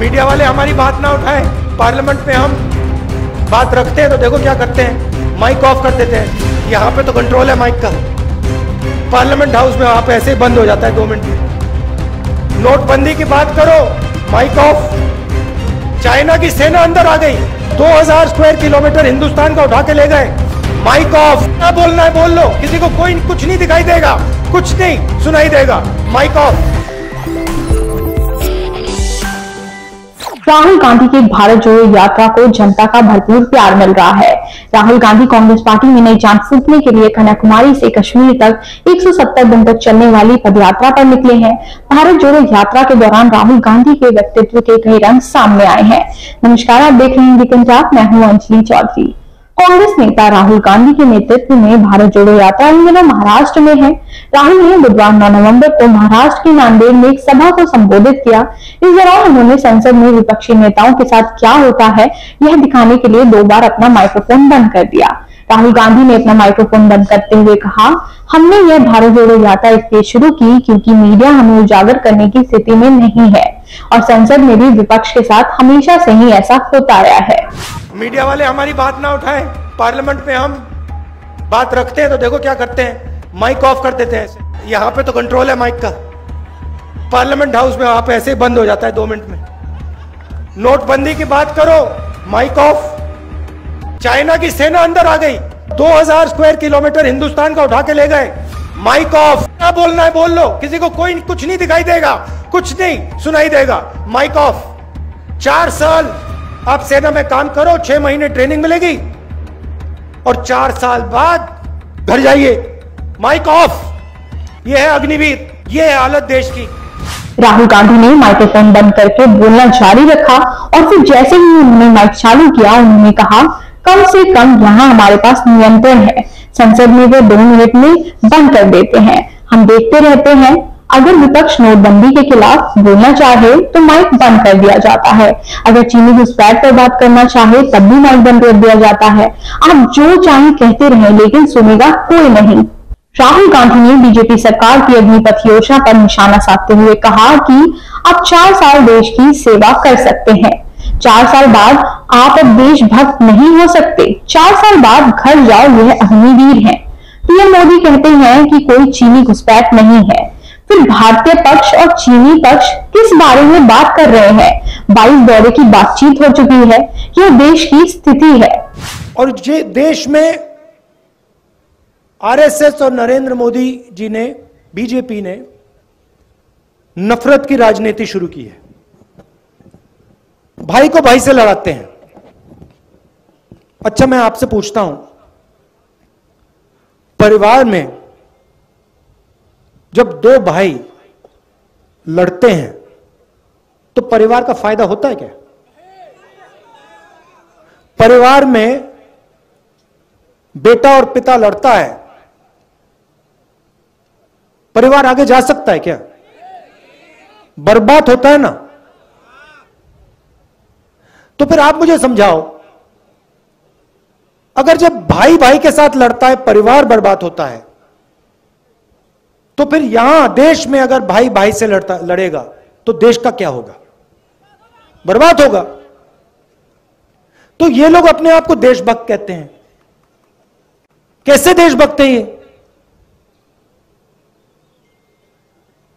Media वाले हमारी बात ना उठाएं। पार्लियामेंट में हम बात रखते हैं तो देखो क्या करते हैं, माइक ऑफ कर देते हैं। यहाँ पे तो कंट्रोल है माइक का, पार्लियामेंट हाउस में वहां पे ऐसे ही बंद हो जाता है 2 मिनट में। नोटबंदी की बात करो, माइक ऑफ। चाइना की सेना अंदर आ गई, 2000 स्क्वायर किलोमीटर हिंदुस्तान का उठा के ले गए, माइक ऑफ। क्या बोलना है बोल लो, किसी को कोई कुछ नहीं दिखाई देगा, कुछ नहीं सुनाई देगा, माइक ऑफ। राहुल गांधी की भारत जोड़ो यात्रा को जनता का भरपूर प्यार मिल रहा है। राहुल गांधी कांग्रेस पार्टी में नई जान फूंकने के लिए कन्याकुमारी से कश्मीर तक 170 दिन तक चलने वाली पदयात्रा पर निकले हैं। भारत जोड़ो यात्रा के दौरान राहुल गांधी के व्यक्तित्व के कई रंग सामने आए हैं। नमस्कार, आप देख रहे हैं वीकेंड रात, मैं हूं अंजलि चौधरी। कांग्रेस नेता राहुल गांधी के नेतृत्व में भारत जोड़ो यात्रा इन दिनों महाराष्ट्र में है। राहुल ने बुधवार 9 नवंबर को महाराष्ट्र के नांदेड़ में एक सभा को संबोधित किया। इस दौरान उन्होंने संसद में विपक्षी नेताओं के साथ क्या होता है यह दिखाने के लिए 2 बार अपना माइक्रोफोन बंद कर दिया। राहुल गांधी ने अपना माइक्रोफोन बंद करते हुए कहा, हमने यह भारत जोड़ो यात्रा इसलिए शुरू की क्योंकि मीडिया हमें उजागर करने की स्थिति में नहीं है और संसद में भी विपक्ष के साथ हमेशा से ही ऐसा होता आया है। मीडिया वाले हमारी बात ना उठाएं। पार्लियामेंट में हम बात रखते हैं तो देखो क्या करते हैं, माइक ऑफ कर देते हैं। यहाँ पे तो कंट्रोल है माइक का, पार्लियामेंट हाउस में वहां पे ऐसे ही बंद हो जाता है 2 मिनट में। नोटबंदी की बात करो, माइक ऑफ। चाइना की सेना अंदर आ गई, 2000 स्क्वायर किलोमीटर हिंदुस्तान का उठा के ले गए, माइक ऑफ। क्या बोलना है बोल लो, किसी को कोई कुछ नहीं दिखाई देगा, कुछ नहीं सुनाई देगा, माइक ऑफ। 4 साल आप सेना में काम करो, 6 महीने ट्रेनिंग मिलेगी और 4 साल बाद घर जाइए, माइक ऑफ। यह है अग्निवीर, यह है हालत देश की। राहुल गांधी ने माइक्रोफोन बंद करके बोलना जारी रखा और फिर जैसे ही उन्होंने माइक चालू किया उन्होंने कहा, कम से कम यहाँ हमारे पास नियंत्रण है, संसद में वो 2 मिनट में बंद कर देते हैं, हम देखते रहते हैं। अगर विपक्ष नोटबंदी के खिलाफ बोलना चाहे तो माइक बंद कर दिया जाता है, अगर चीनी घुसपैठ पर बात करना चाहे तब भी माइक बंद कर दिया जाता है। आप जो चाहे कहते रहें लेकिन सुनेगा कोई नहीं। राहुल गांधी ने बीजेपी सरकार की अग्निपथ योजना पर निशाना साधते हुए कहा कि आप 4 साल देश की सेवा कर सकते हैं, 4 साल बाद आप अब देशभक्त नहीं हो सकते, 4 साल बाद घर जाओ, यह अग्निवीर है। पीएम मोदी कहते हैं कि कोई चीनी घुसपैठ नहीं है, फिर भारतीय पक्ष और चीनी पक्ष किस बारे में बात कर रहे हैं? 22 दौरे की बातचीत हो चुकी है, यह देश की स्थिति है। और ये देश में आरएसएस और नरेंद्र मोदी जी ने, बीजेपी ने नफरत की राजनीति शुरू की है, भाई को भाई से लड़ाते हैं। अच्छा, मैं आपसे पूछता हूं, परिवार में जब 2 भाई लड़ते हैं तो परिवार का फायदा होता है क्या? परिवार में बेटा और पिता लड़ता है, परिवार आगे जा सकता है क्या? बर्बाद होता है ना। तो फिर आप मुझे समझाओ, अगर जब भाई भाई के साथ लड़ता है परिवार बर्बाद होता है, तो फिर यहां देश में अगर भाई भाई से लड़ेगा तो देश का क्या होगा? बर्बाद होगा। तो ये लोग अपने आप को देशभक्त कहते हैं। कैसे देशभक्त हैं ये?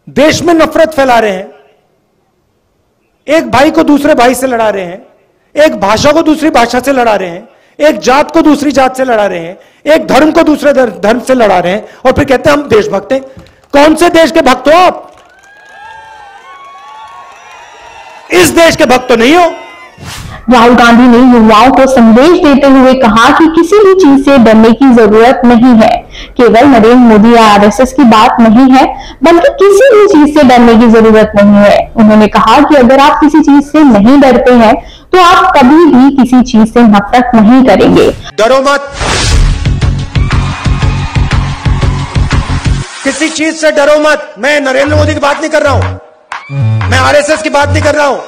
देश में नफरत फैला रहे हैं, एक भाई को दूसरे भाई से लड़ा रहे हैं, एक भाषा को दूसरी भाषा से लड़ा रहे हैं, एक जात को दूसरी जात से लड़ा रहे हैं, एक धर्म को दूसरे धर्म से लड़ा रहे हैं और फिर कहते हैं हम देशभक्त हैं। कौन से देश के भक्त हो आप? इस देश के भक्त तो नहीं हो। राहुल गांधी ने युवाओं को संदेश देते हुए कहा कि किसी भी चीज से डरने की जरूरत नहीं है, केवल नरेंद्र मोदी या आरएसएस की बात नहीं है, बल्कि किसी भी चीज से डरने की जरूरत नहीं है। उन्होंने कहा कि अगर आप किसी चीज से नहीं डरते हैं तो आप कभी भी किसी चीज से नफरत नहीं करेंगे। डरो मत, किसी चीज से डरो मत। मैं नरेंद्र मोदी की बात नहीं कर रहा हूं, मैं आरएसएस की बात नहीं कर रहा हूं।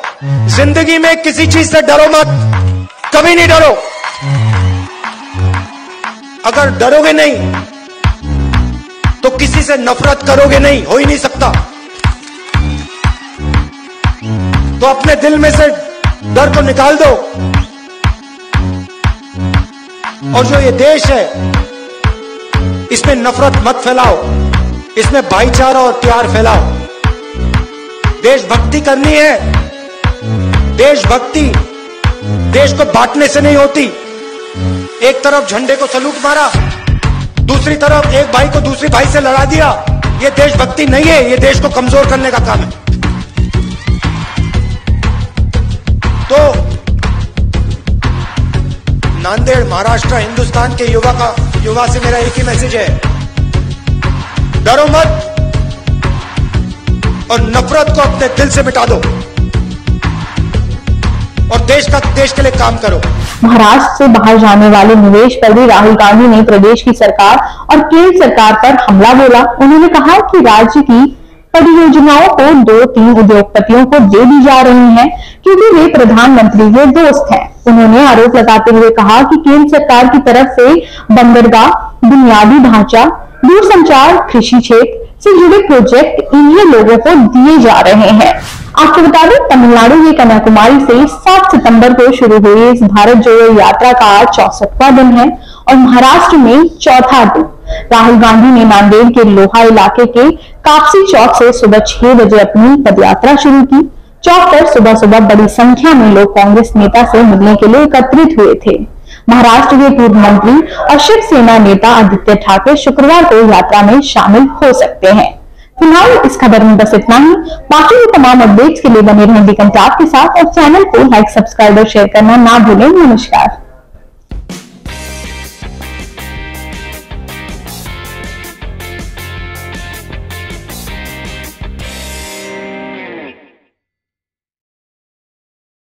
जिंदगी में किसी चीज से डरो मत, कभी नहीं डरो। अगर डरोगे नहीं तो किसी से नफरत करोगे नहीं, हो ही नहीं सकता। तो अपने दिल में से डर को निकाल दो और जो ये देश है इसमें नफरत मत फैलाओ, इसमें भाईचारा और प्यार फैलाओ। देशभक्ति करनी है। देशभक्ति देश को बांटने से नहीं होती। एक तरफ झंडे को सलूट मारा, दूसरी तरफ एक भाई को दूसरी भाई से लड़ा दिया, ये देशभक्ति नहीं है, ये देश को कमजोर करने का काम है। तो नांदेड़, महाराष्ट्र, हिंदुस्तान के युवा से मेरा एक ही मैसेज है, डरो मत और नफरत को अपने दिल से मिटा दो और देश के लिए काम करो। महाराष्ट्र से बाहर जाने वाले निवेश पर भी राहुल गांधी ने प्रदेश की सरकार और केंद्र सरकार पर हमला बोला। उन्होंने कहा कि राज्य की परियोजनाओं को 2-3 उद्योगपतियों को दे दी जा रही हैं क्योंकि वे प्रधानमंत्री के दोस्त हैं। उन्होंने आरोप लगाते हुए कहा कि केंद्र सरकार की तरफ से बंदरगाह, बुनियादी ढांचा, दूरसंचार, कृषि क्षेत्र से जुड़े प्रोजेक्ट इन्हीं लोगों को दिए जा रहे हैं। आपको बता दें, तमिलनाडु के कन्याकुमारी से 7 सितंबर को शुरू हुई इस भारत जोड़ो यात्रा का आज 64वां दिन है और महाराष्ट्र में चौथा दिन। राहुल गांधी ने नांदेड़ के लोहा इलाके के कापसी चौक से सुबह 6 बजे अपनी पदयात्रा शुरू की। चौक पर सुबह सुबह बड़ी संख्या में लोग कांग्रेस नेता से मिलने के लिए एकत्रित हुए थे। महाराष्ट्र के पूर्व मंत्री और शिवसेना नेता आदित्य ठाकरे शुक्रवार को यात्रा में शामिल हो सकते हैं। फिलहाल इस खबर में बस इतना ही। बाकी के तमाम अपडेट्स के लिए बने रहें दी कंटाप के साथ और चैनल को लाइक, सब्सक्राइब और शेयर करना ना भूलें। नमस्कार।